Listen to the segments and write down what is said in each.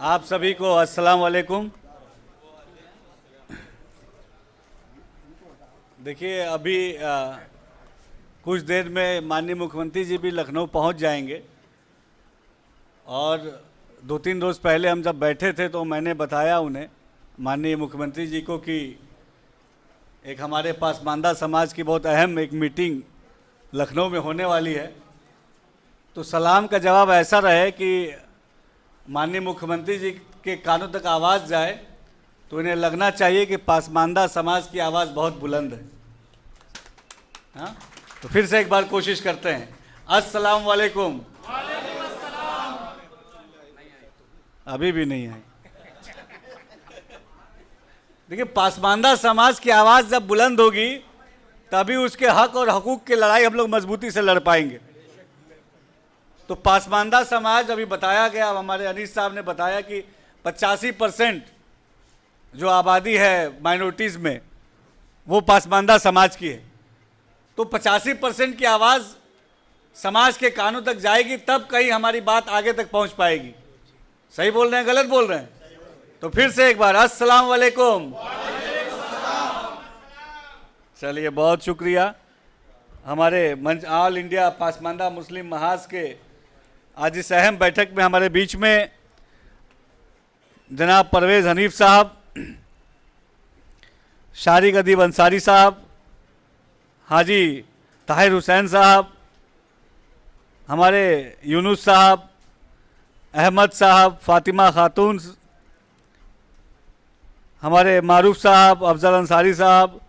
आप सभी को अस्सलाम वालेकुम। देखिए अभी कुछ देर में माननीय मुख्यमंत्री जी भी लखनऊ पहुंच जाएंगे और 2-3 रोज़ पहले हम जब बैठे थे तो मैंने बताया उन्हें, माननीय मुख्यमंत्री जी को, कि एक हमारे पासमानदा समाज की बहुत अहम एक मीटिंग लखनऊ में होने वाली है। तो सलाम का जवाब ऐसा रहे कि माननीय मुख्यमंत्री जी के कानों तक आवाज़ जाए तो इन्हें लगना चाहिए कि पासमानदा समाज की आवाज़ बहुत बुलंद है। हाँ, तो फिर से एक बार कोशिश करते हैं। अस्सलाम वालेकुम। अभी भी नहीं आई। देखिए, पासमानदा समाज की आवाज़ जब बुलंद होगी तभी उसके हक और हकूक़ की लड़ाई हम लोग मजबूती से लड़ पाएंगे। तो पासमानदा समाज, अभी बताया गया, हमारे अनीस साहब ने बताया कि 85% जो आबादी है माइनॉरिटीज़ में वो पासमानदा समाज की है। तो 85% की आवाज़ समाज के कानों तक जाएगी तब कहीं हमारी बात आगे तक पहुंच पाएगी। सही बोल रहे हैं, गलत बोल रहे हैं? तो फिर से एक बार अस्सलाम वालेकुम। चलिए, बहुत शुक्रिया। हमारे मंच ऑल इंडिया पासमानदा मुस्लिम महाज के आज इस अहम बैठक में हमारे बीच में जनाब परवेज़ हनीफ साहब, शारिक अदीब अंसारी साहब, हाजी ताहिर हुसैन साहब, हमारे यूनुस साहब, अहमद साहब, फातिमा खातून, हमारे मारूफ साहब, अफजल अंसारी साहब,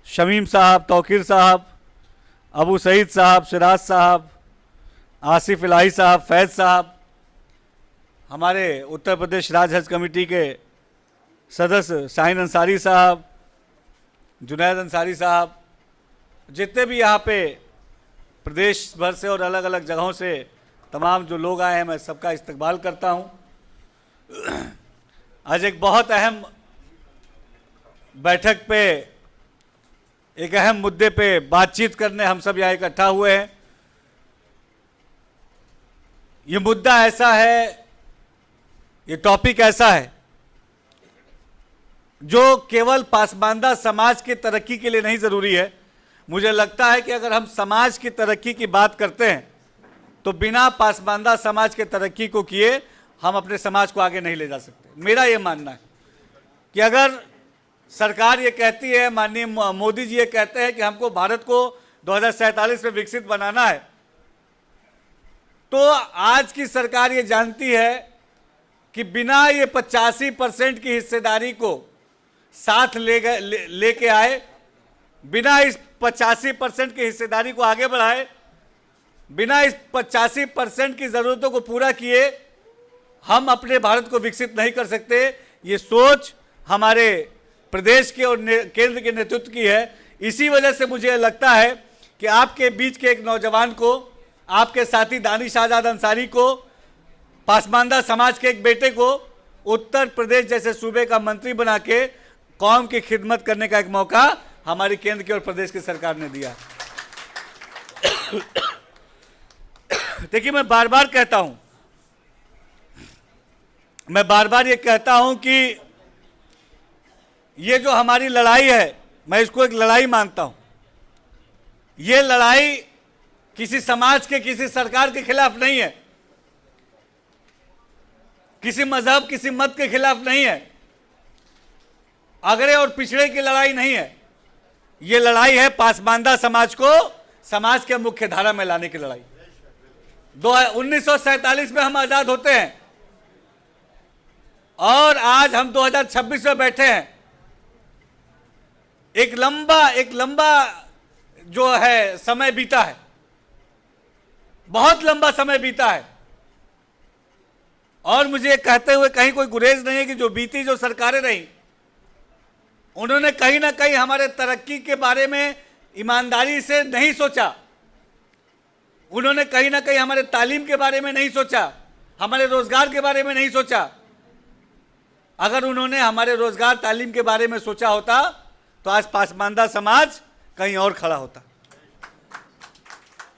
शमीम साहब, तौकीर साहब, अबू सईद साहब, सिराज साहब, आसिफ इलाही साहब, फैज़ साहब, हमारे उत्तर प्रदेश राज्य हज कमेटी के सदस्य शाहीन अंसारी साहब, जुनैद अंसारी साहब, जितने भी यहाँ पे प्रदेश भर से और अलग अलग जगहों से तमाम जो लोग आए हैं, मैं सबका इस्तकबाल करता हूँ। आज एक बहुत अहम बैठक पे, एक अहम मुद्दे पे बातचीत करने हम सब यहाँ इकट्ठा हुए हैं। ये मुद्दा ऐसा है, ये टॉपिक ऐसा है जो केवल पासमानदा समाज की तरक्की के लिए नहीं ज़रूरी है। मुझे लगता है कि अगर हम समाज की तरक्की की बात करते हैं तो बिना पासमानदा समाज के तरक्की को किए हम अपने समाज को आगे नहीं ले जा सकते। मेरा ये मानना है कि अगर सरकार ये कहती है, माननीय मोदी जी ये कहते हैं कि हमको भारत को 2047 में विकसित बनाना है, तो आज की सरकार ये जानती है कि बिना ये 85% की हिस्सेदारी को साथ लेके आए, बिना इस 85% की हिस्सेदारी को आगे बढ़ाए, बिना इस 85% की ज़रूरतों को पूरा किए हम अपने भारत को विकसित नहीं कर सकते। ये सोच हमारे प्रदेश के और केंद्र के नेतृत्व की है। इसी वजह से मुझे लगता है कि आपके बीच के एक नौजवान को, आपके साथी दानिश आज़ाद अंसारी को, पासमानदा समाज के एक बेटे को उत्तर प्रदेश जैसे सूबे का मंत्री बना के कौम की खिदमत करने का एक मौका हमारी केंद्र की और प्रदेश की सरकार ने दिया। देखिए, मैं बार बार ये कहता हूं कि ये जो हमारी लड़ाई है, मैं इसको एक लड़ाई मानता हूं। ये लड़ाई किसी समाज के, किसी सरकार के खिलाफ नहीं है, किसी मजहब, किसी मत के खिलाफ नहीं है, अगड़े और पिछड़े की लड़ाई नहीं है। ये लड़ाई है पासमानदा समाज को समाज के मुख्य धारा में लाने की लड़ाई। 1947 में हम आजाद होते हैं और आज हम 2026 में बैठे हैं। एक लंबा जो है समय बीता है, बहुत लंबा समय बीता है। और मुझे कहते हुए कहीं कोई गुरेज नहीं है कि जो सरकारें रहीं, उन्होंने कहीं ना कहीं हमारे तरक्की के बारे में ईमानदारी से नहीं सोचा। उन्होंने कहीं ना कहीं हमारे तालीम के बारे में नहीं सोचा, हमारे रोजगार के बारे में नहीं सोचा। अगर उन्होंने हमारे रोजगार, तालीम के बारे में सोचा होता तो आज पासमानदा समाज कहीं और खड़ा होता।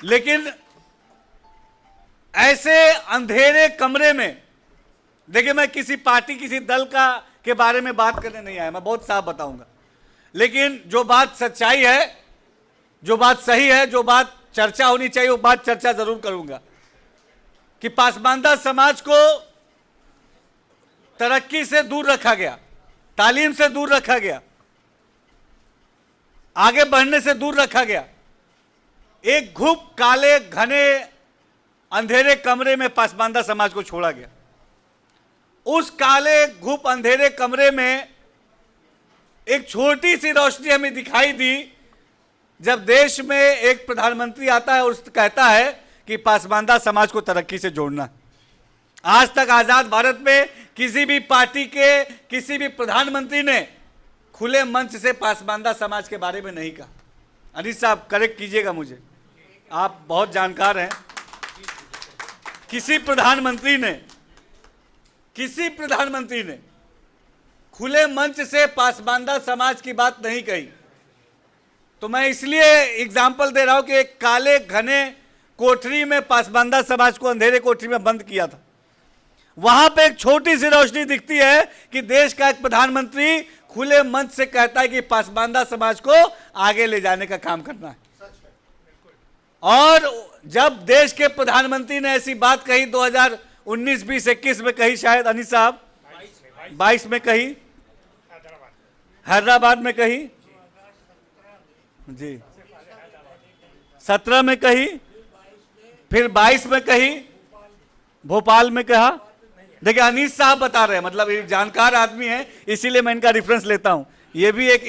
लेकिन ऐसे अंधेरे कमरे में देखिए, मैं किसी पार्टी किसी दल का के बारे में बात करने नहीं आया, मैं बहुत साफ बताऊंगा। लेकिन जो बात सच्चाई है, जो बात सही है, जो बात चर्चा होनी चाहिए, वो बात चर्चा जरूर करूंगा कि पासमानदा समाज को तरक्की से दूर रखा गया, तालीम से दूर रखा गया, आगे बढ़ने से दूर रखा गया। एक घुप काले घने अंधेरे कमरे में पासमानदा समाज को छोड़ा गया। उस काले घुप अंधेरे कमरे में एक छोटी सी रोशनी हमें दिखाई दी जब देश में एक प्रधानमंत्री आता है और कहता है कि पासमानदा समाज को तरक्की से जोड़ना। आज तक आजाद भारत में किसी भी पार्टी के किसी भी प्रधानमंत्री ने खुले मंच से पासमानदा समाज के बारे में नहीं कहा। अनिश साहब करेक्ट कीजिएगा मुझे, आप बहुत जानकार हैं। किसी प्रधानमंत्री ने खुले मंच से पासमानदा समाज की बात नहीं कही। तो मैं इसलिए एग्जाम्पल दे रहा हूं कि एक काले घने कोठरी में पासमानदा समाज को अंधेरे कोठरी में बंद किया था। वहां पे एक छोटी सी रोशनी दिखती है कि देश का एक प्रधानमंत्री खुले मंच से कहता है कि पासमानदा समाज को आगे ले जाने का काम करना है। और जब देश के प्रधानमंत्री ने ऐसी बात कही 2019, 20, 21 में कही, शायद अनिश साहब 22 में कही, हैदराबाद में कही जी, 17 में कही, फिर 22 में कही, भोपाल में कहा। देखिए अनीश साहब बता रहे हैं, मतलब ये जानकार आदमी है, इसीलिए मैं इनका रेफरेंस लेता हूं। ये भी एक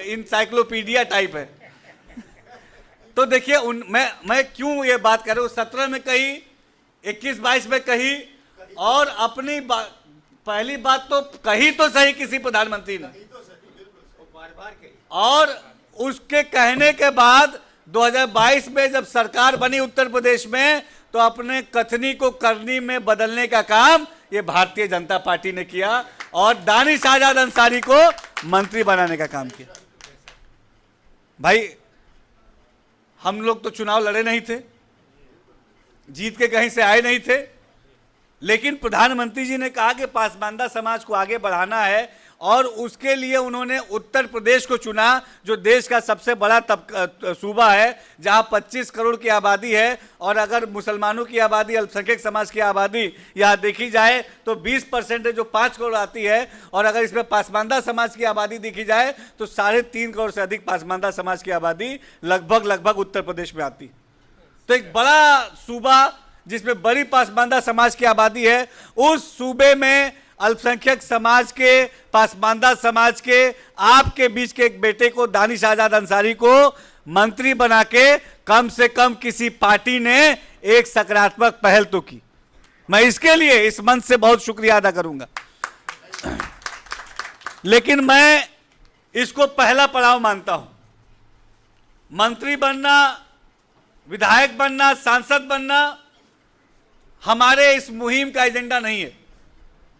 इंसाइक्लोपीडिया टाइप है। तो देखिए मैं क्यों ये बात कर रहा हूं, 17 में कही, 21, 22 में कही, और अपनी पहली बात तो कही तो सही किसी प्रधानमंत्री ने, और उसके कहने के बाद 2022 में जब सरकार बनी उत्तर प्रदेश में, तो अपने कथनी को करनी में बदलने का काम ये भारतीय जनता पार्टी ने किया और दानिश आजाद अंसारी को मंत्री बनाने का काम किया। भाई हम लोग तो चुनाव लड़े नहीं थे, जीत के कहीं से आए नहीं थे, लेकिन प्रधानमंत्री जी ने कहा कि पासमानदा समाज को आगे बढ़ाना है, और उसके लिए उन्होंने उत्तर प्रदेश को चुना, जो देश का सबसे बड़ा सूबा है, जहां 25 करोड़ की आबादी है। और अगर मुसलमानों की आबादी, अल्पसंख्यक समाज की आबादी यहाँ देखी जाए तो 20% है, जो 5 करोड़ आती है। और अगर इसमें पासमानदा समाज की आबादी देखी जाए तो 3.5 करोड़ से अधिक पासमानदा समाज की आबादी लगभग उत्तर प्रदेश में आती। तो एक बड़ा सूबा जिसमें बड़ी पासमानदा समाज की आबादी है, उस सूबे में अल्पसंख्यक समाज के, पासमानदा समाज के, आपके बीच के एक बेटे को, दानिश आजाद अंसारी को मंत्री बना के कम से कम किसी पार्टी ने एक सकारात्मक पहल तो की। मैं इसके लिए इस मंच से बहुत शुक्रिया अदा करूंगा। लेकिन मैं इसको पहला पड़ाव मानता हूं। मंत्री बनना, विधायक बनना, सांसद बनना हमारे इस मुहिम का एजेंडा नहीं है।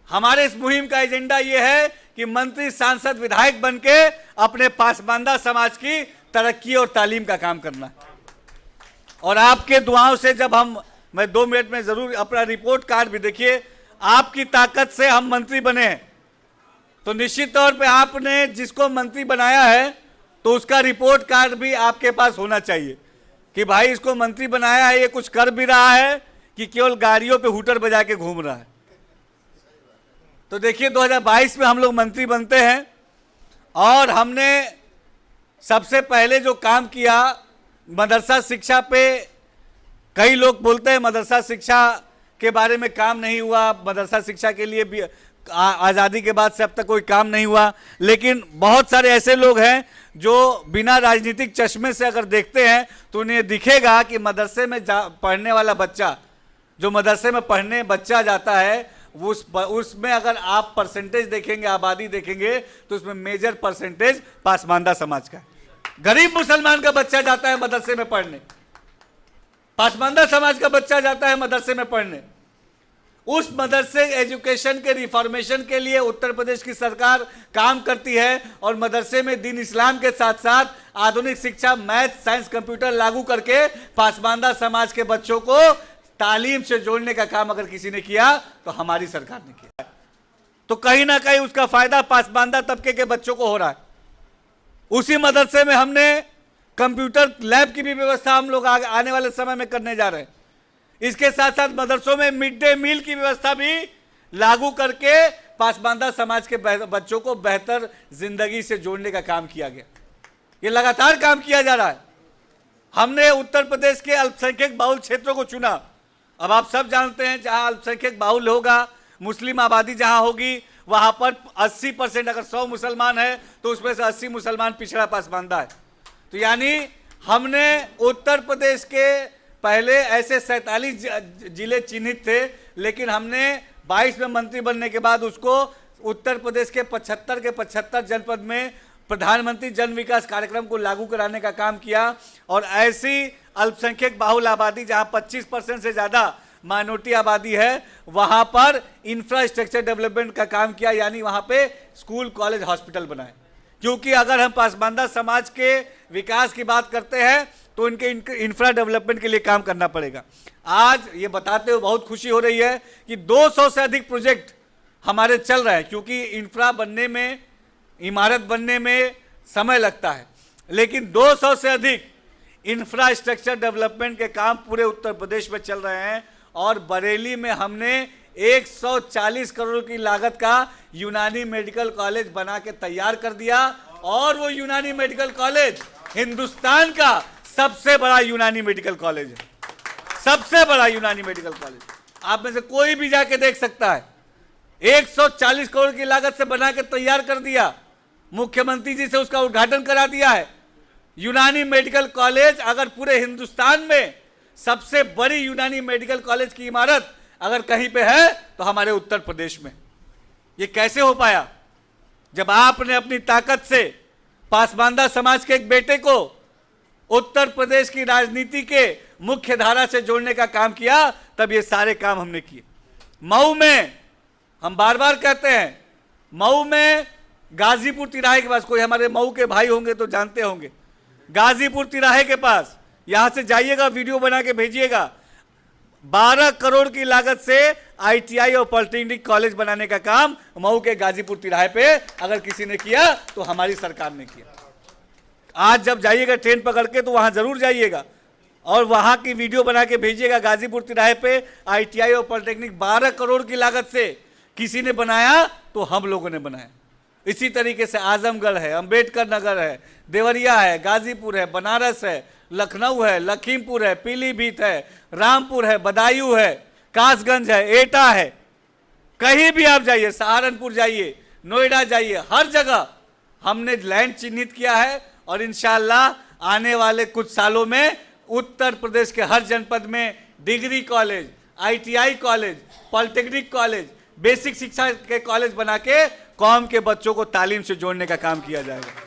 हमारे इस मुहिम का एजेंडा यह है कि मंत्री, सांसद, विधायक बनके अपने पासमानदा समाज की तरक्की और तालीम का काम करना। और आपके दुआओं से जब मैं 2 मिनट में जरूर अपना रिपोर्ट कार्ड भी देखिए, आपकी ताकत से हम मंत्री बने हैं, तो निश्चित तौर पे आपने जिसको मंत्री बनाया है तो उसका रिपोर्ट कार्ड भी आपके पास होना चाहिए कि भाई इसको मंत्री बनाया है, ये कुछ कर भी रहा है कि केवल गाड़ियों पे हूटर बजा के घूम रहा है। तो देखिए 2022 में हम लोग मंत्री बनते हैं, और हमने सबसे पहले जो काम किया, मदरसा शिक्षा पे कई लोग बोलते हैं मदरसा शिक्षा के बारे में काम नहीं हुआ, मदरसा शिक्षा के लिए भी आज़ादी के बाद से अब तक कोई काम नहीं हुआ। लेकिन बहुत सारे ऐसे लोग हैं जो बिना राजनीतिक चश्मे से अगर देखते हैं तो उन्हें दिखेगा कि मदरसे में पढ़ने वाला बच्चा, जो मदरसे में पढ़ने बच्चा जाता है, उसमें अगर आप परसेंटेज देखेंगे, आबादी देखेंगे, तो उसमें मेजर परसेंटेज पासमानदा समाज का है। गरीब मुसलमान का बच्चा जाता है मदरसे में पढ़ने, पासमानदा समाज का बच्चा जाता है मदरसे में पढ़ने। उस मदरसे एजुकेशन के रिफॉर्मेशन के लिए उत्तर प्रदेश की सरकार काम करती है, और मदरसे में दीन इस्लाम के साथ साथ आधुनिक शिक्षा, मैथ, साइंस, कंप्यूटर लागू करके पासमानदा समाज के बच्चों को तालीम से जोड़ने का काम अगर किसी ने किया तो हमारी सरकार ने किया। तो कहीं ना कहीं उसका फायदा पासबानदा तबके के बच्चों को हो रहा है। उसी मदरसे में हमने कंप्यूटर लैब की भी व्यवस्था हम लोग आने वाले समय में करने जा रहे हैं। इसके साथ साथ मदरसों में मिड डे मील की व्यवस्था भी लागू करके पासबानदा समाज के बच्चों को बेहतर जिंदगी से जोड़ने का काम किया गया। ये लगातार काम किया जा रहा है। हमने उत्तर प्रदेश के अल्पसंख्यक बाहुल क्षेत्रों को चुना। अब आप सब जानते हैं जहां अल्पसंख्यक बाहुल होगा, मुस्लिम आबादी जहां होगी, वहां पर 80%, अगर 100 मुसलमान है तो उसमें से 80 मुसलमान पिछड़ा पासबानदा है। तो यानी हमने उत्तर प्रदेश के पहले ऐसे 47 जिले चिन्हित थे, लेकिन हमने 22 में मंत्री बनने के बाद उसको उत्तर प्रदेश के 75 के 75 जनपद में प्रधानमंत्री जन विकास कार्यक्रम को लागू कराने का काम किया। और ऐसी अल्पसंख्यक बाहुल आबादी जहां 25% से ज़्यादा माइनॉरिटी आबादी है, वहां पर इंफ्रास्ट्रक्चर डेवलपमेंट का काम किया, यानी वहां पे स्कूल, कॉलेज, हॉस्पिटल बनाए। क्योंकि अगर हम पासबानदा समाज के विकास की बात करते हैं तो इनके इंफ्रा डेवलपमेंट के लिए काम करना पड़ेगा। आज ये बताते हुए बहुत खुशी हो रही है कि 200 से अधिक प्रोजेक्ट हमारे चल रहे हैं। क्योंकि इंफ्रा बनने में, इमारत बनने में समय लगता है, लेकिन 200 से अधिक इंफ्रास्ट्रक्चर डेवलपमेंट के काम पूरे उत्तर प्रदेश में चल रहे हैं। और बरेली में हमने 140 करोड़ की लागत का यूनानी मेडिकल कॉलेज बना के तैयार कर दिया। और वो यूनानी मेडिकल कॉलेज हिंदुस्तान का सबसे बड़ा यूनानी मेडिकल कॉलेज है, सबसे बड़ा यूनानी मेडिकल कॉलेज। आप में से कोई भी जाके देख सकता है। 140 करोड़ की लागत से बना के तैयार कर दिया, मुख्यमंत्री जी से उसका उद्घाटन करा दिया है। यूनानी मेडिकल कॉलेज अगर पूरे हिंदुस्तान में सबसे बड़ी यूनानी मेडिकल कॉलेज की इमारत अगर कहीं पे है तो हमारे उत्तर प्रदेश में। ये कैसे हो पाया? जब आपने अपनी ताकत से पासबानदा समाज के एक बेटे को उत्तर प्रदेश की राजनीति के मुख्य धारा से जोड़ने का काम किया, तब ये सारे काम हमने किए। मऊ में, हम बार बार कहते हैं, मऊ में गाजीपुर तिराहे के पास, कोई हमारे मऊ के भाई होंगे तो जानते होंगे, गाजीपुर तिराहे के पास, यहां से जाइएगा, वीडियो बना के भेजिएगा, 12 करोड़ की लागत से ITI और पॉलिटेक्निक कॉलेज बनाने का काम मऊ के गाजीपुर तिराहे पे अगर किसी ने किया तो हमारी सरकार ने किया। आज जब जाइएगा ट्रेन पकड़ के तो वहां जरूर जाइएगा और वहां की वीडियो बना के भेजिएगा। गाजीपुर तिराहे पे ITI और पॉलिटेक्निक 12 करोड़ की लागत से किसी ने बनाया तो हम लोगों ने बनाया। इसी तरीके से आजमगढ़ है, अंबेडकर नगर है, देवरिया है, गाजीपुर है, बनारस है, लखनऊ है, लखीमपुर है, पीलीभीत है, रामपुर है, बदायूं है, कासगंज है, एटा है। कहीं भी आप जाइए, सहारनपुर जाइए, नोएडा जाइए, हर जगह हमने लैंड चिन्हित किया है। और इंशाअल्लाह आने वाले कुछ सालों में उत्तर प्रदेश के हर जनपद में degree college, ITI college, polytechnic college, basic शिक्षा के कॉलेज बना के कौम के बच्चों को तालीम से जोड़ने का काम किया जाएगा।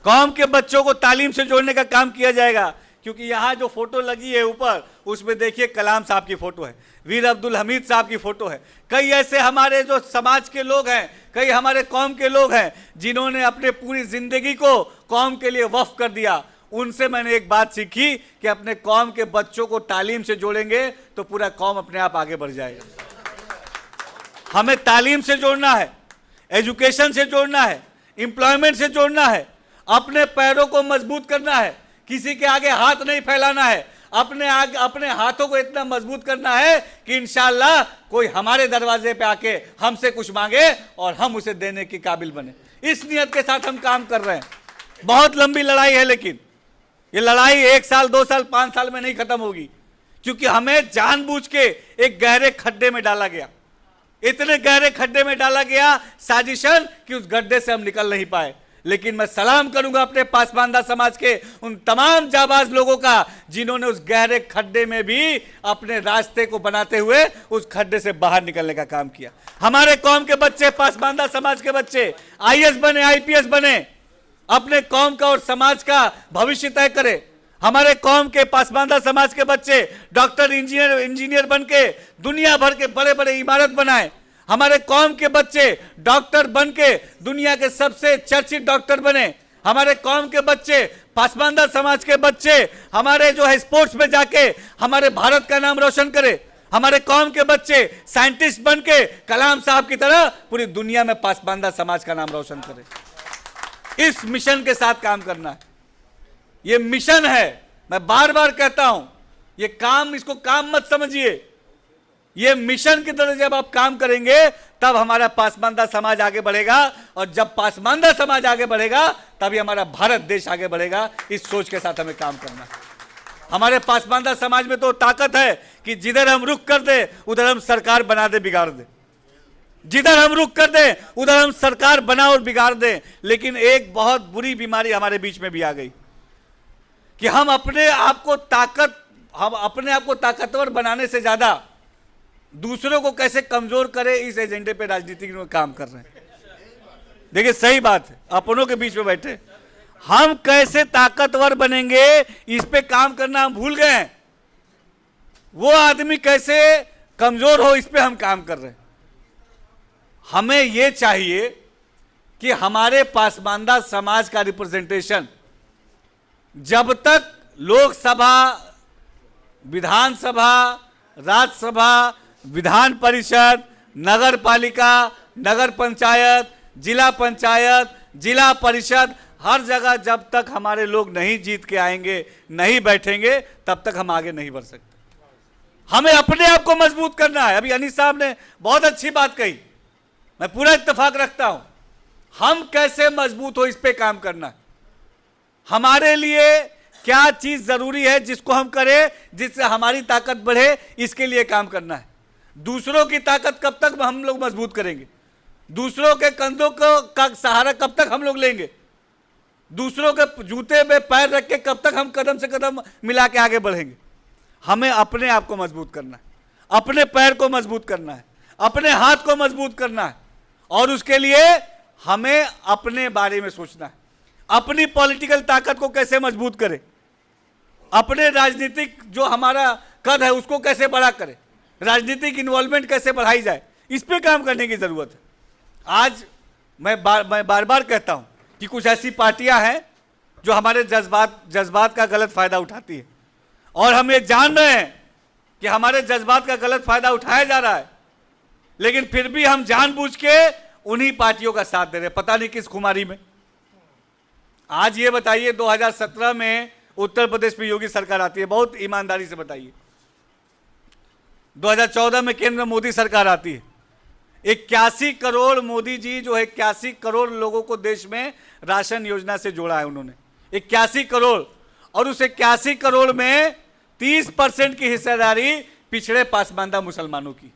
कौम के बच्चों को तालीम से जोड़ने का काम किया जाएगा। क्योंकि यहाँ जो फोटो लगी है ऊपर, उसमें देखिए कलाम साहब की फोटो है, वीर अब्दुल हमीद साहब की फोटो है। कई ऐसे हमारे जो समाज के लोग हैं, कई हमारे कौम के लोग हैं जिन्होंने अपने पूरी जिंदगी को कौम के लिए वक्फ कर दिया। उनसे मैंने एक बात सीखी कि अपने कौम के बच्चों को तालीम से जोड़ेंगे तो पूरा कौम अपने आप आगे बढ़ जाएगा। हमें तालीम से जोड़ना है, एजुकेशन से जोड़ना है, एम्प्लॉयमेंट से जोड़ना है, अपने पैरों को मजबूत करना है, किसी के आगे हाथ नहीं फैलाना है, अपने हाथों को इतना मजबूत करना है कि इंशाअल्लाह कोई हमारे दरवाजे पे आके हमसे कुछ मांगे और हम उसे देने के काबिल बने। इस नियत के साथ हम काम कर रहे हैं। बहुत लंबी लड़ाई है, लेकिन ये लड़ाई 1 साल, 2 साल, 5 साल में नहीं खत्म होगी। क्योंकि हमें जानबूझ के एक गहरे खड्डे में डाला गया, इतने गहरे खड्डे में डाला गया साजिशन कि उस गड्ढे से हम निकल नहीं पाए। लेकिन मैं सलाम करूंगा अपने पासबानदा समाज के उन तमाम जाबाज लोगों का जिन्होंने उस गहरे खड्डे में भी अपने रास्ते को बनाते हुए उस खड्डे से बाहर निकलने का काम किया। हमारे कौम के बच्चे, पासबानदा समाज के बच्चे IAS बने, IPS बने, अपने कौम का और समाज का भविष्य तय करे। हमारे कौम के पासबानदा समाज के बच्चे डॉक्टर, इंजीनियर बन के दुनिया भर के बड़े बड़े इमारत बनाए। हमारे कौम के बच्चे डॉक्टर बन के दुनिया के सबसे चर्चित डॉक्टर बने। हमारे कौम के बच्चे पासमानदा समाज के बच्चे हमारे जो है स्पोर्ट्स में जाके हमारे भारत का नाम रोशन करे, हमारे कौम के बच्चे साइंटिस्ट बन के कलाम साहब की तरह पूरी दुनिया में पासमानदा समाज का नाम रोशन करे। इस मिशन के साथ काम करना है। ये मिशन है, मैं बार बार कहता हूं, ये काम, इसको काम मत समझिए, ये मिशन की तरह जब आप काम करेंगे तब हमारा पासमानदा समाज आगे बढ़ेगा, और जब पासमानदा समाज आगे बढ़ेगा तभी हमारा भारत देश आगे बढ़ेगा। इस सोच के साथ हमें काम करना है। हमारे पासमानदा समाज में तो ताकत है कि जिधर हम रुख कर दे उधर हम सरकार बना दे, बिगाड़ दे। जिधर हम रुख कर दे उधर हम सरकार बना और बिगाड़ दे। लेकिन एक बहुत बुरी बीमारी हमारे बीच में भी आ गई कि हम अपने आप को ताकतवर बनाने से ज्यादा दूसरों को कैसे कमजोर करे, इस एजेंडे पे राजनीति में काम कर रहे हैं। देखिए सही बात है, अपनों के बीच में बैठे हम कैसे ताकतवर बनेंगे इस पे काम करना हम भूल गए हैं। वो आदमी कैसे कमजोर हो इस पे हम काम कर रहे हैं। हमें ये चाहिए कि हमारे पासमानदा समाज का रिप्रेजेंटेशन जब तक लोकसभा, विधानसभा, राज्यसभा, विधान परिषद, नगर पालिका, नगर पंचायत, जिला पंचायत, जिला परिषद, हर जगह जब तक हमारे लोग नहीं जीत के आएंगे, नहीं बैठेंगे, तब तक हम आगे नहीं बढ़ सकते। हमें अपने आप को मजबूत करना है। अभी अनीस साहब ने बहुत अच्छी बात कही, मैं पूरा इत्तेफाक रखता हूं। हम कैसे मजबूत हो इस पे काम करना है। हमारे लिए क्या चीज जरूरी है जिसको हम करें, जिससे हमारी ताकत बढ़े, इसके लिए काम करना है। दूसरों की ताकत कब तक हम लोग मजबूत करेंगे? दूसरों के कंधों का सहारा कब तक हम लोग लेंगे? दूसरों के जूते में पैर रख के कब तक हम कदम से कदम मिला के आगे बढ़ेंगे? हमें अपने आप को मजबूत करना है, अपने पैर को मजबूत करना है, अपने हाथ को मजबूत करना है, और उसके लिए हमें अपने बारे में सोचना है। अपनी पॉलिटिकल ताकत को कैसे मजबूत करें, अपने राजनीतिक जो हमारा कद है उसको कैसे बड़ा करें, राजनीतिक इन्वॉल्वमेंट कैसे बढ़ाई जाए, इस पे काम करने की जरूरत है। आज मैं बार बार कहता हूं कि कुछ ऐसी पार्टियां हैं जो हमारे जज्बात का गलत फायदा उठाती है, और हम ये जान रहे हैं कि हमारे जज्बात का गलत फायदा उठाया जा रहा है, लेकिन फिर भी हम जानबूझ के उन्हीं पार्टियों का साथ दे रहे हैं, पता नहीं किस खुमारी में। आज ये बताइए, 2017 में उत्तर प्रदेश में योगी सरकार आती है, बहुत ईमानदारी से बताइए। 2014 में केंद्र में मोदी सरकार आती है। 81 करोड़ मोदी जी जो है 81 करोड़ लोगों को देश में राशन योजना से जोड़ा है उन्होंने, 81 करोड़। और उस 81 करोड़ में 30% की हिस्सेदारी पिछड़े पासमानदा मुसलमानों की,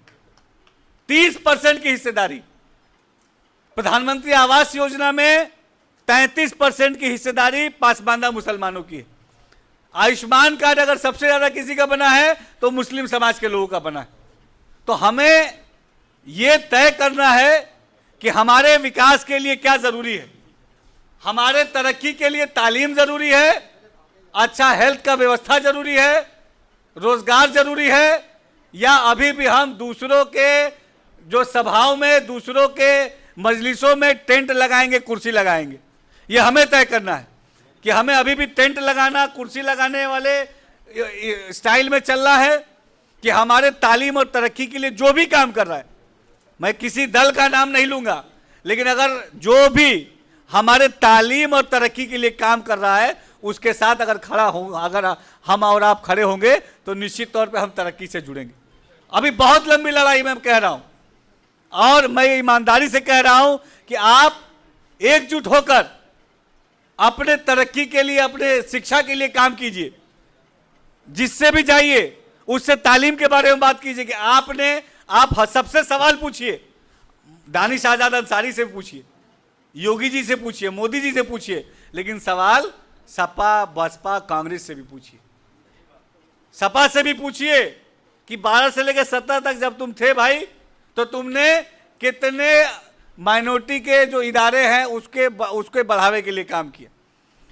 30% की हिस्सेदारी। प्रधानमंत्री आवास योजना में 33% की हिस्सेदारी पासमानदा मुसलमानों की है। आयुष्मान कार्ड अगर सबसे ज्यादा किसी का बना है तो मुस्लिम समाज के लोगों का बना है। तो हमें यह तय करना है कि हमारे विकास के लिए क्या जरूरी है। हमारे तरक्की के लिए तालीम जरूरी है, अच्छा हेल्थ का व्यवस्था जरूरी है, रोजगार जरूरी है, या अभी भी हम दूसरों के जो सभाओं में, दूसरों के मजलिसों में टेंट लगाएंगे, कुर्सी लगाएंगे। ये हमें तय करना है कि हमें अभी भी टेंट लगाना, कुर्सी लगाने वाले स्टाइल में चलना है, कि हमारे तालीम और तरक्की के लिए जो भी काम कर रहा है, मैं किसी दल का नाम नहीं लूंगा, लेकिन अगर जो भी हमारे तालीम और तरक्की के लिए काम कर रहा है उसके साथ अगर खड़ा हो, अगर हम और आप खड़े होंगे तो निश्चित तौर पे हम तरक्की से जुड़ेंगे। अभी बहुत लंबी लड़ाई में कह रहा हूं, और मैं ईमानदारी से कह रहा हूं कि आप एकजुट होकर अपने तरक्की के लिए, अपने शिक्षा के लिए काम कीजिए। जिससे भी जाइए उससे तालीम के बारे में बात कीजिए कि आप सबसे सवाल पूछिए, दानिश आजाद अंसारी से पूछिए, योगी जी से पूछिए, मोदी जी से पूछिए, लेकिन सवाल सपा, बसपा, कांग्रेस से भी पूछिए। सपा से भी पूछिए कि 12 से लेकर 17 तक जब तुम थे भाई, तो तुमने कितने माइनॉरिटी के जो इदारे हैं उसके बढ़ावे के लिए काम किया।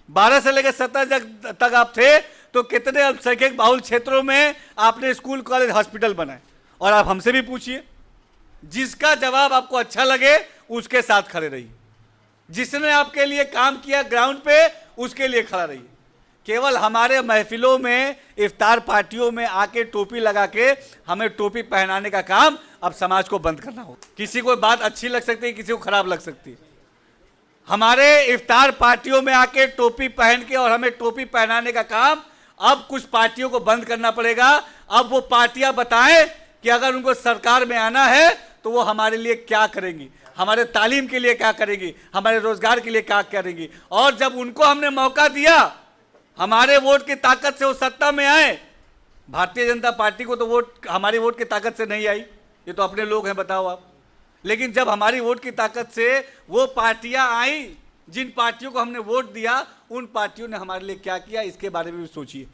12 से लेकर 17 तक आप थे तो कितने अल्पसंख्यक बाहुल क्षेत्रों में आपने स्कूल, कॉलेज, हॉस्पिटल बनाए। और आप हमसे भी पूछिए, जिसका जवाब आपको अच्छा लगे उसके साथ खड़े रहिए। जिसने आपके लिए काम किया ग्राउंड पे, उसके लिए खड़ा रहिए। केवल हमारे महफिलों में, इफ्तार पार्टियों में आके टोपी लगा के हमें टोपी पहनाने का काम अब समाज को बंद करना होगा। किसी को बात अच्छी लग सकती है, किसी को खराब लग सकती है। हमारे इफ्तार पार्टियों में आके टोपी पहन के और हमें टोपी पहनाने का काम अब कुछ पार्टियों को बंद करना पड़ेगा। अब वो पार्टियां बताएं कि अगर उनको सरकार में आना है तो वो हमारे लिए क्या करेंगी, हमारे तालीम के लिए क्या करेंगी, हमारे रोजगार के लिए क्या करेंगी। और जब उनको हमने मौका दिया, हमारे वोट की ताकत से वो सत्ता में आए। भारतीय जनता पार्टी को तो वोट हमारी वोट की ताकत से नहीं आई, ये तो अपने लोग हैं, बताओ आप। लेकिन जब हमारी वोट की ताकत से वो पार्टियां आई, जिन पार्टियों को हमने वोट दिया, उन पार्टियों ने हमारे लिए क्या किया, इसके बारे में भी सोचिए।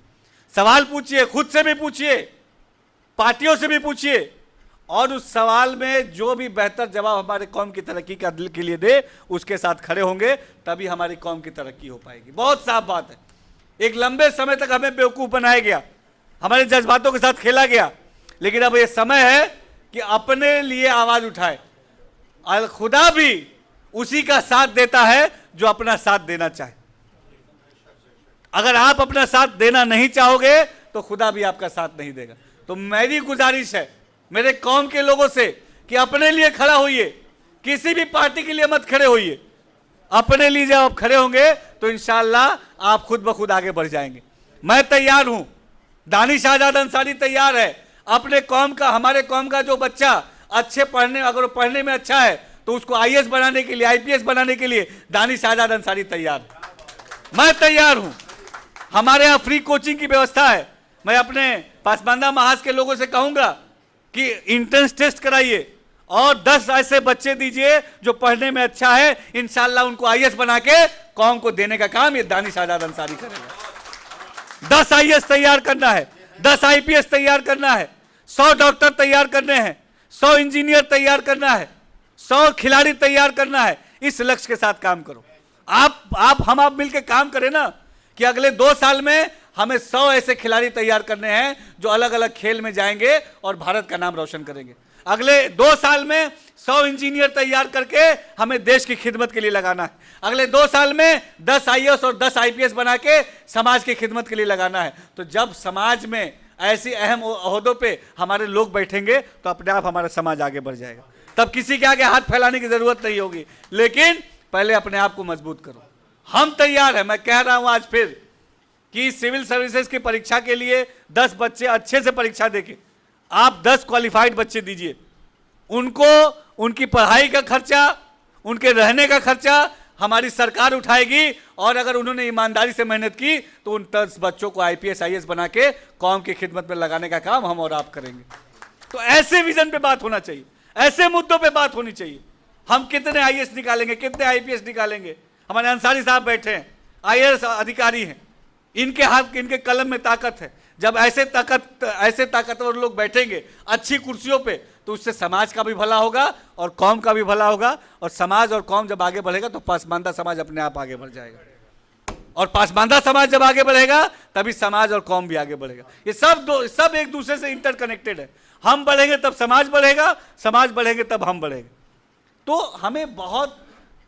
सवाल पूछिए, खुद से भी पूछिए, पार्टियों से भी पूछिए, और उस सवाल में जो भी बेहतर जवाब हमारे कौम की तरक्की के लिए दे, उसके साथ खड़े होंगे, तभी हमारी कौम की तरक्की हो पाएगी। बहुत साफ बात है। एक लंबे समय तक हमें बेवकूफ़ बनाया गया, हमारे जज्बातों के साथ खेला गया, लेकिन अब ये समय है कि अपने लिए आवाज़ उठाए। और खुदा भी उसी का साथ देता है जो अपना साथ देना चाहे। अगर आप अपना साथ देना नहीं चाहोगे तो खुदा भी आपका साथ नहीं देगा। तो मेरी गुजारिश है मेरे कौम के लोगों से कि अपने लिए खड़ा होइए, किसी भी पार्टी के लिए मत खड़े होइए। अपने लिए जब आप खड़े होंगे तो इंशाअल्लाह आप खुद ब खुद आगे बढ़ जाएंगे। मैं तैयार हूं, दानिश आजाद अंसारी तैयार है। अपने कौम का, हमारे कौम का जो बच्चा अच्छे पढ़ने, अगर वो पढ़ने में अच्छा है तो उसको आईएएस बनाने के लिए, आईपीएस बनाने के लिए दानिश आजाद अंसारी तैयार है। मैं तैयार हूं। हमारे यहाँ फ्री कोचिंग की व्यवस्था है। मैं अपने पासबांदा महाज के लोगों से कहूंगा कि एंट्रेंस टेस्ट कराइए और 10 ऐसे बच्चे दीजिए जो पढ़ने में अच्छा है, इंशाअल्लाह उनको आईएएस बना के कौम को देने का काम ये दानिश आजाद अंसारी करेगा। 10 आईएएस तैयार करना है, 10 आईपीएस तैयार करना है, 100 डॉक्टर तैयार करने हैं, 100 इंजीनियर तैयार करना है, 100 खिलाड़ी तैयार करना है। इस लक्ष्य के साथ काम करो। आप मिलकर काम करें ना कि अगले 2 साल में हमें 100 ऐसे खिलाड़ी तैयार करने हैं जो अलग अलग खेल में जाएंगे और भारत का नाम रोशन करेंगे। अगले 2 साल में 100 इंजीनियर तैयार करके हमें देश की खिदमत के लिए लगाना है। अगले 2 साल में 10 आईएएस और 10 आईपीएस बना के समाज की खिदमत के लिए लगाना है। तो जब समाज में ऐसी अहम ओहदों पे हमारे लोग बैठेंगे तो अपने आप हमारा समाज आगे बढ़ जाएगा। तब किसी के आगे हाथ फैलाने की जरूरत नहीं होगी। लेकिन पहले अपने आप को मजबूत करो। हम तैयार हैं। मैं कह रहा हूं आज फिर कि सिविल सर्विसेज की परीक्षा के लिए 10 बच्चे अच्छे से परीक्षा देके आप 10 क्वालिफाइड बच्चे दीजिए। उनको उनकी पढ़ाई का खर्चा, उनके रहने का खर्चा हमारी सरकार उठाएगी। और अगर उन्होंने ईमानदारी से मेहनत की तो उन 10 बच्चों को आईपीएस आईएएस बना के कौम की खिदमत में लगाने का काम हम और आप करेंगे। तो ऐसे विजन पे बात होना चाहिए, ऐसे मुद्दों पे बात होनी चाहिए। हम कितने आईएएस निकालेंगे, कितने आईपीएस निकालेंगे। हमारे अंसारी साहब बैठे हैं, आईएएस अधिकारी हैं, इनके हाथ, इनके कलम में ताकत है। जब ऐसे ताकतवर लोग बैठेंगे अच्छी कुर्सियों पे तो उससे समाज का भी भला होगा और कौम का भी भला होगा। और समाज और कौम जब आगे बढ़ेगा तो पासमानदा समाज अपने आप आगे बढ़ जाएगा। और पासमानदा समाज जब आगे बढ़ेगा तभी समाज और कौम भी आगे बढ़ेगा। ये सब एक दूसरे से इंटरकनेक्टेड है। हम बढ़ेंगे तब समाज बढ़ेगा, समाज बढ़ेंगे तब हम बढ़ेंगे। तो हमें बहुत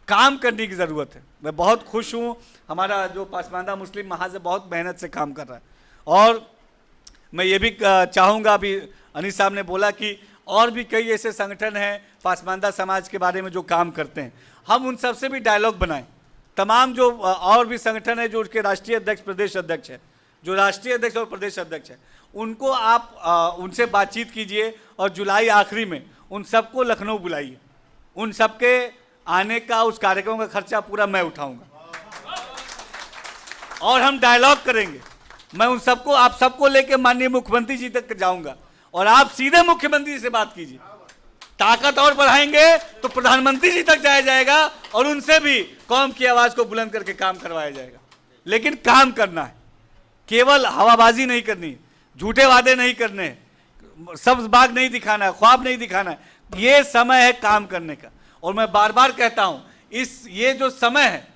काम करने की ज़रूरत है। मैं बहुत खुश हूँ, हमारा जो पासमानदा मुस्लिम महाज बहुत मेहनत से काम कर रहा है। और मैं ये भी चाहूँगा, अभी अनीस साहब ने बोला कि और भी कई ऐसे संगठन हैं पासमानदा समाज के बारे में जो काम करते हैं, हम उन सब से भी डायलॉग बनाएं। तमाम जो और भी संगठन है जो उसके राष्ट्रीय अध्यक्ष, प्रदेश अध्यक्ष है, जो राष्ट्रीय अध्यक्ष और प्रदेश अध्यक्ष है, उनको आप उनसे बातचीत कीजिए और जुलाई आखिरी में उन सबको लखनऊ बुलाइए। उन सबके आने का, उस कार्यक्रम का खर्चा पूरा मैं उठाऊंगा और हम डायलॉग करेंगे। मैं उन सबको, आप सबको लेके माननीय मुख्यमंत्री जी तक जाऊंगा और आप सीधे मुख्यमंत्री से बात कीजिए। ताकत और बढ़ाएंगे तो प्रधानमंत्री जी तक जाया जाएगा और उनसे भी कौम की आवाज को बुलंद करके काम करवाया जाएगा। लेकिन काम करना है, केवल हवाबाजी नहीं करनी, झूठे वादे नहीं करने, सब्ज बाग नहीं दिखाना है, ख्वाब नहीं दिखाना है। ये समय है काम करने का। और मैं बार बार कहता हूं, ये जो समय है,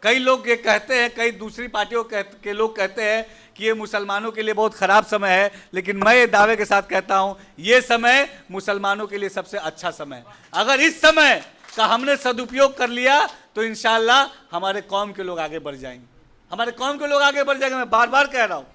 कई लोग ये कहते हैं, कई दूसरी पार्टियों के लोग कहते हैं कि ये मुसलमानों के लिए बहुत ख़राब समय है, लेकिन मैं ये दावे के साथ कहता हूं ये समय मुसलमानों के लिए सबसे अच्छा समय है। अगर इस समय का हमने सदुपयोग कर लिया तो इंशाअल्लाह हमारे कौम के लोग आगे बढ़ जाएंगे। हमारे कौम के लोग आगे बढ़ जाएंगे। मैं बार बार कह रहा हूँ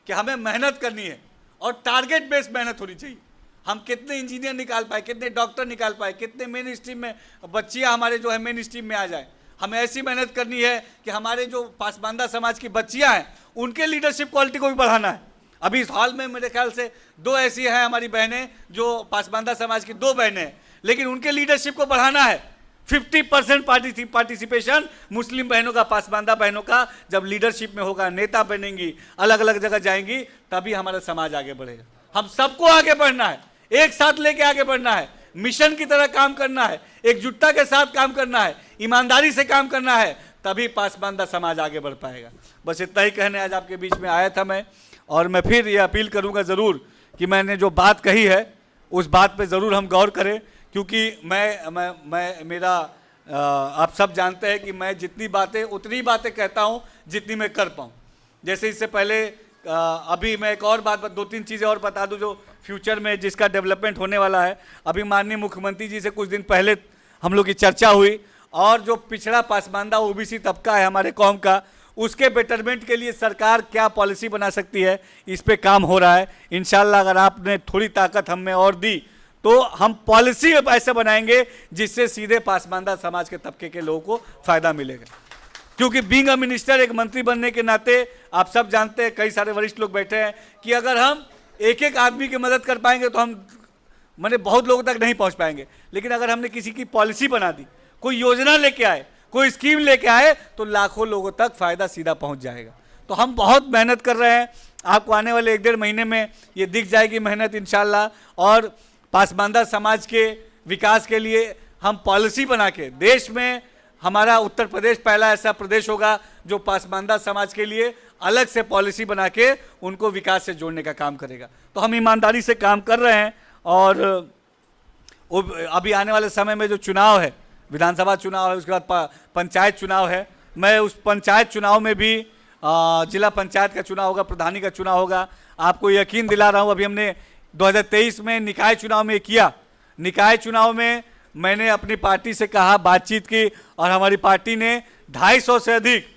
कि हमें मेहनत करनी है और टारगेट बेस्ड मेहनत होनी चाहिए। हम कितने इंजीनियर निकाल पाए, कितने डॉक्टर निकाल पाए, कितने मेन स्ट्रीम में बच्चियाँ हमारे जो है मेन स्ट्रीम में आ जाए। हमें ऐसी मेहनत करनी है कि हमारे जो पासबांदा समाज की बच्चियाँ हैं उनके लीडरशिप क्वालिटी को भी बढ़ाना है। अभी इस हॉल में मेरे ख्याल से 2 ऐसी हैं हमारी बहनें जो पासबांदा समाज की 2 बहनें हैं, लेकिन उनके लीडरशिप को बढ़ाना है। 50% पार्टिसिपेशन मुस्लिम बहनों का, पासबांदा बहनों का जब लीडरशिप में होगा, नेता बनेंगी, अलग अलग जगह जाएंगी, तभी हमारा समाज आगे बढ़ेगा। हम सबको आगे बढ़ना है, एक साथ लेके आगे बढ़ना है, मिशन की तरह काम करना है, एकजुटता के साथ काम करना है, ईमानदारी से काम करना है, तभी पासबांदा समाज आगे बढ़ पाएगा। बस इतना ही कहने आज आपके बीच में आया था मैं, और मैं फिर ये अपील करूंगा ज़रूर कि मैंने जो बात कही है उस बात पे ज़रूर हम गौर करें, क्योंकि मेरा आप सब जानते हैं कि मैं जितनी बातें उतनी बातें कहता हूं जितनी मैं कर पाऊं। जैसे इससे पहले अभी मैं एक और बात 2-3 चीज़ें और बता दूं जो फ्यूचर में जिसका डेवलपमेंट होने वाला है। अभी माननीय मुख्यमंत्री जी से कुछ दिन पहले हम लोग की चर्चा हुई, और जो पिछड़ा पासबांदा ओबीसी तबका है हमारे कौम का, उसके बेटरमेंट के लिए सरकार क्या पॉलिसी बना सकती है, इस पे काम हो रहा है। इंशाल्लाह अगर आपने थोड़ी ताकत हम में और दी तो हम पॉलिसी ऐसे बनाएंगे जिससे सीधे पासबांदा समाज के तबके के लोगों को फायदा मिलेगा। क्योंकि बीइंग अ मिनिस्टर, एक मंत्री बनने के नाते आप सब जानते हैं, कई सारे वरिष्ठ लोग बैठे हैं, कि अगर हम एक एक आदमी की मदद कर पाएंगे तो हम माने बहुत लोगों तक नहीं पहुंच पाएंगे। लेकिन अगर हमने किसी की पॉलिसी बना दी, कोई योजना लेके आए, कोई स्कीम लेके आए, तो लाखों लोगों तक फायदा सीधा पहुंच जाएगा। तो हम बहुत मेहनत कर रहे हैं, आपको आने वाले 1-1.5 महीने में ये दिख जाएगी मेहनत इंशाल्लाह। और पासबांदा समाज के विकास के लिए हम पॉलिसी बना के, देश में हमारा उत्तर प्रदेश पहला ऐसा प्रदेश होगा जो पासबांदा समाज के लिए अलग से पॉलिसी बना के उनको विकास से जोड़ने का काम करेगा। तो हम ईमानदारी से काम कर रहे हैं। और अभी आने वाले समय में जो चुनाव है, विधानसभा चुनाव है, उसके बाद पंचायत चुनाव है, मैं उस पंचायत चुनाव में भी जिला पंचायत का चुनाव होगा, प्रधानी का चुनाव होगा। आपको यकीन दिला रहा हूँ, अभी हमने 2023 में निकाय चुनाव में किया। निकाय चुनाव में मैंने अपनी पार्टी से कहा, बातचीत की, और हमारी पार्टी ने 250 से अधिक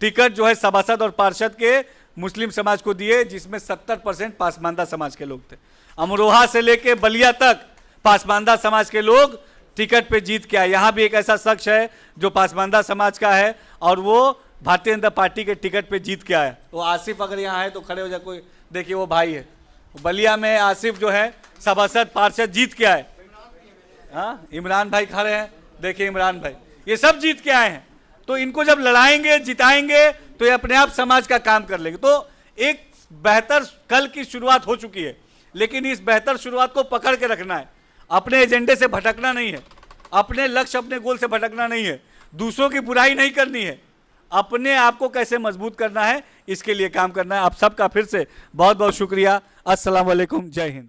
टिकट जो है सभासद और पार्षद के मुस्लिम समाज को दिए, जिसमें 70% पासबांदा समाज के लोग थे। अमरोहा से लेके बलिया तक पासबांदा समाज के लोग टिकट पे जीत के आए। यहाँ भी एक ऐसा शख्स है जो पासबांदा समाज का है और वो भारतीय जनता पार्टी के टिकट पे जीत के आया। वो आसिफ अगर यहाँ है तो खड़े हो जाए, कोई देखिए वो भाई है बलिया में, आसिफ जो है सभासद पार्षद जीत के आए। हाँ, इमरान भाई खड़े हैं, देखिए इमरान भाई, ये सब जीत के आए हैं। तो इनको जब लड़ाएंगे, जिताएंगे, तो ये अपने आप समाज का काम कर लेंगे। तो एक बेहतर कल की शुरुआत हो चुकी है, लेकिन इस बेहतर शुरुआत को पकड़ के रखना है। अपने एजेंडे से भटकना नहीं है, अपने लक्ष्य, अपने गोल से भटकना नहीं है, दूसरों की बुराई नहीं करनी है, अपने आप को कैसे मजबूत करना है, इसके लिए काम करना है। आप सबका फिर से बहुत बहुत शुक्रिया। अस्सलाम वालेकुम, जय हिंद।